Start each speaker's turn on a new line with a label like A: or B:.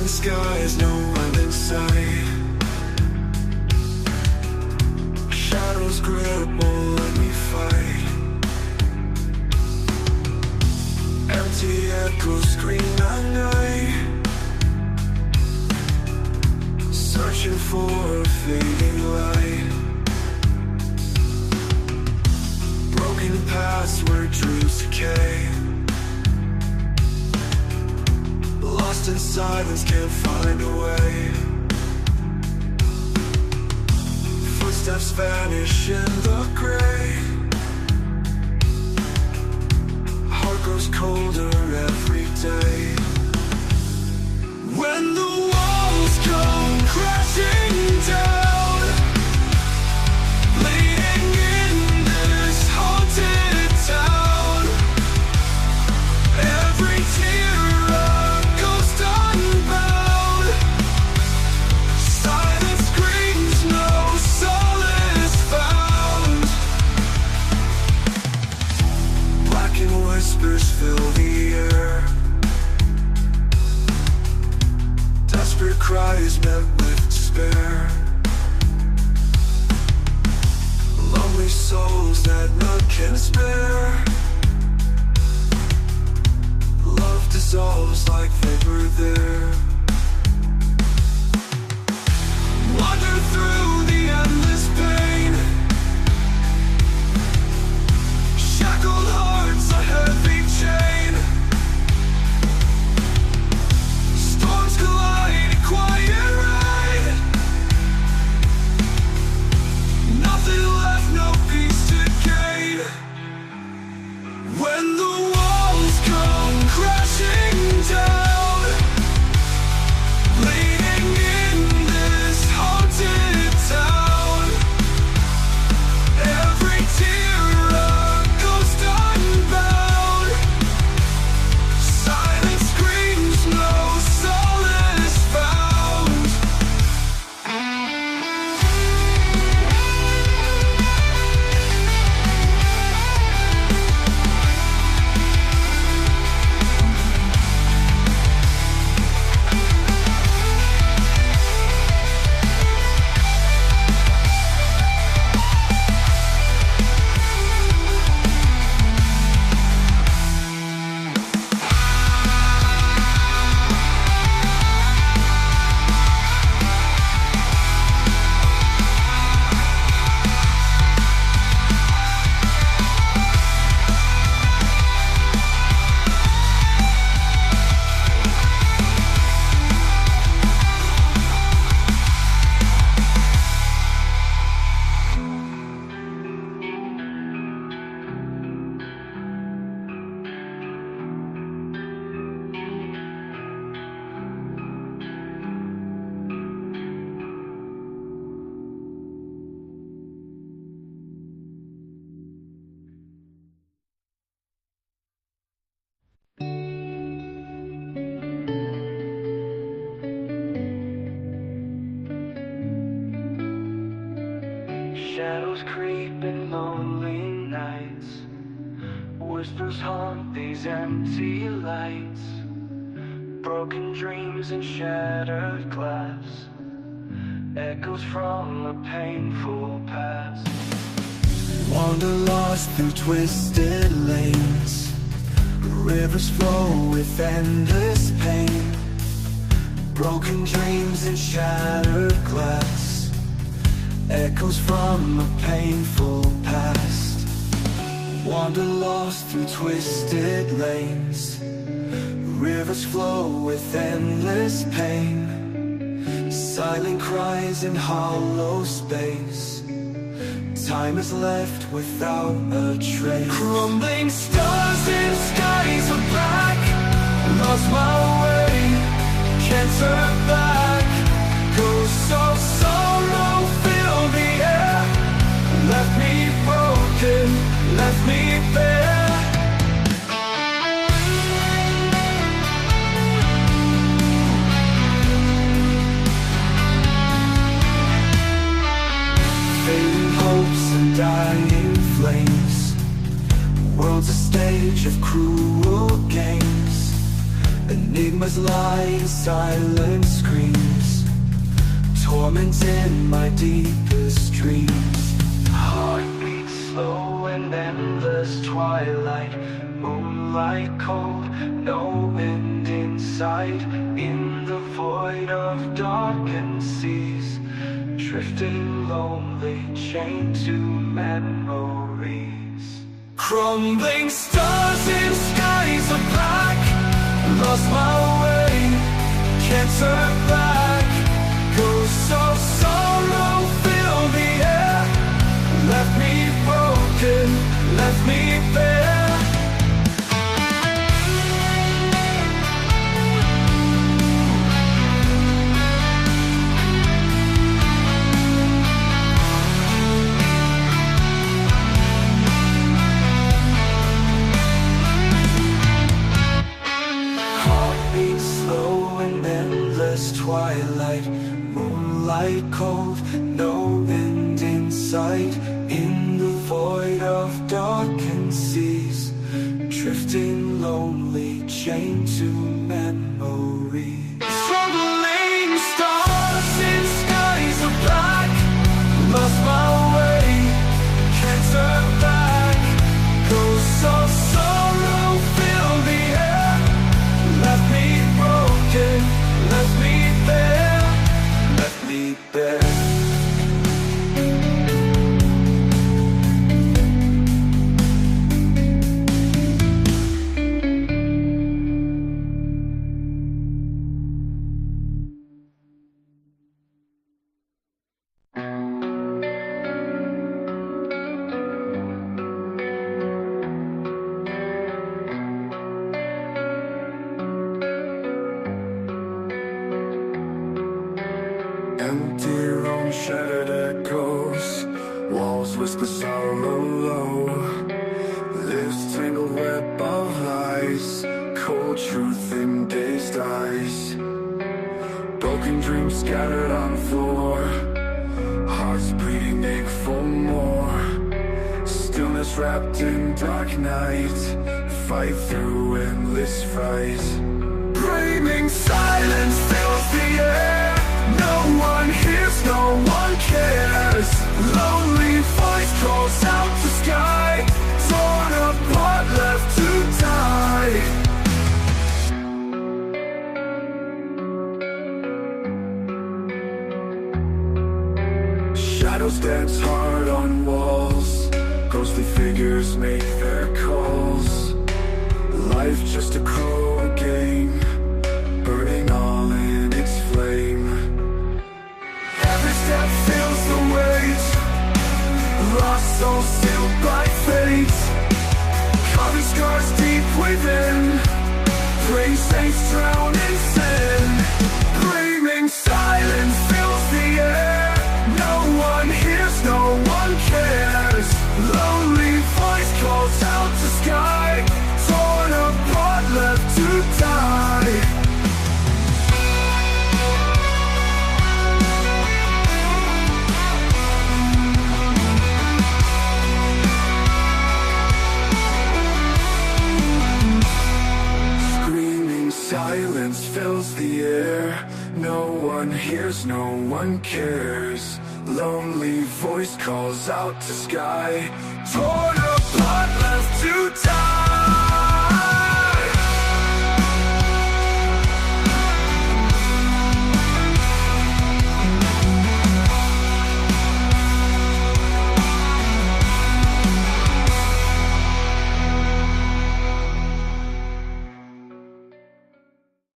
A: skies, no end in sight. Shadows grip, won't let me fight. Empty echoes scream at night, searching for a fading light. Broken paths where dreams decay, lost in silence, can't find a way. Footsteps vanish in the gray. Heart grows colder every day. When the walls come crashing down, bleeding in this haunted town, every tear a ghost unbound. Silence screams, no solace found. Blackened whispers fill the air, desperate cries met with despair. Lonely souls that none can spare. Love dissolves like they were there. Wander through the endless pain, shackled hearts, a heavy chain. Storms collide, a quiet ride. Nothing left, no peace to gain. When the walls come crashing down, bleeding in this haunted town, every tear a ghost unbound. Silence screams, no solace found. Shadows creep in lonely nights, whispers haunt these empty lights. Broken dreams and shattered glass, echoes from a painful past. Wander lost through twisted lanes, rivers flow with endless pain. Broken dreams and shattered glass, echoes from a painful past. Wander lost through twisted lanes, rivers flow with endless pain. Silent cries in hollow space, time is left without a trace. Crumbling stars in skies are black, lost my way, can't turn back. Ghosts of sorrow fill the air, left me broken, left me bare. Fading hopes and dying flames, world's a stage of cruel games. An Enigmas lie in silent screams, torment in my deepest dreams. Heartbeat slow in endless twilight, moonlight cold, no wind in sight. In the void of darkened seas, drifting lonely, chained to memories. Crumbling stars in skies of black, lost my way, can't turn back. Ghosts of sorrow fill the air, left me broken, left me bare. Twilight, moonlight cold, no wind in sight. In the void of darkened seas, drifting lonely, chained to memories. Struggling stars in skies of black, lost my way, can't turn back. Ghosts of sorrow fill the air, left me broken, left me bare, left me bare.
B: Empty room, shattered echoes, walls whisper sorrow low. Lives tangled web of lies, cold truth in dazed eyes. Broken dreams scattered on the floor, hearts bleeding, ache for more. Stillness wrapped in dark night, fight through endless fright.
A: Screaming silence fills the air, no one hears, no one cares. Lonely voice calls out to sky, torn apart, left to die.
B: Shadows dance hard on walls, ghostly figures make their calls. Life just a cruel game, burning all in its flame.
A: Every step feels the weight, lost soul sealed by fate. Carving scars deep within, praying saints drown in sin. Screaming silence fills the air, no one hears, no one cares. Lonely voice calls out to sky, torn apart, left to die.
B: Silence fills the air, no one hears, no one cares. Lonely voice calls out to sky, torn apart.